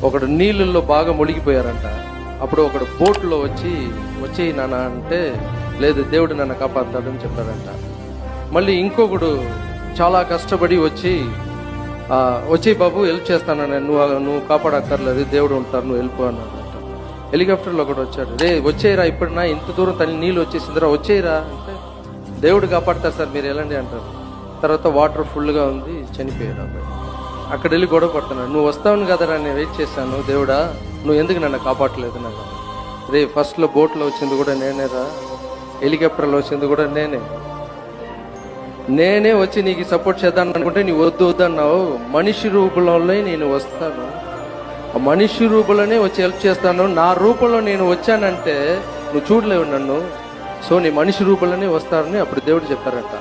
ఒకడు నీళ్ళల్లో బాగా మునిగిపోయారంట. అప్పుడు ఒకడు బోట్లో వచ్చేయి నాన్న అంటే, లేదు దేవుడు నన్ను కాపాడుతాడని చెప్పారంట. మళ్ళీ ఇంకొకడు చాలా కష్టపడి వచ్చేయి బాబు హెల్ప్ చేస్తానని, నువ్వు కాపాడక్కర్లేదు, దేవుడు ఉంటారు, నువ్వు వెళ్ళిపో అన్నాడంట. హెలికాప్టర్లో ఒకడు వచ్చాడు, రే వచ్చేయరా, ఇప్పుడు నా ఇంత దూరం తల్లి నీళ్ళు వచ్చేసిందిరా, వచ్చేయరా అంటే, దేవుడు కాపాడతారు సార్, మీరు వెళ్ళండి అంటారు. తర్వాత వాటర్ ఫుల్గా ఉంది, చనిపోయాడు అబ్బాయి. అక్కడ వెళ్ళి గొడవ పడుతున్నాడు, నువ్వు వస్తావును కదరా, నేను వెయిట్ చేశాను, దేవుడా నువ్వు ఎందుకు నన్ను కాపాడలేదు నాకు. రే ఫస్ట్లో బోట్లో వచ్చింది కూడా నేనేరా, హెలికాప్టర్లో వచ్చింది కూడా నేనే వచ్చి నీకు సపోర్ట్ చేద్దాను అనుకుంటే నీ వద్దు అన్నావు. మనిషి రూపంలోనే నేను వస్తాను, ఆ మనిషి రూపంలోనే వచ్చి హెల్ప్ చేస్తాను, నా రూపంలో నేను వచ్చానంటే నువ్వు చూడలేవు నన్ను, సో నీ మనిషి రూపంలోనే వస్తానని అప్పుడు దేవుడు చెప్పారట.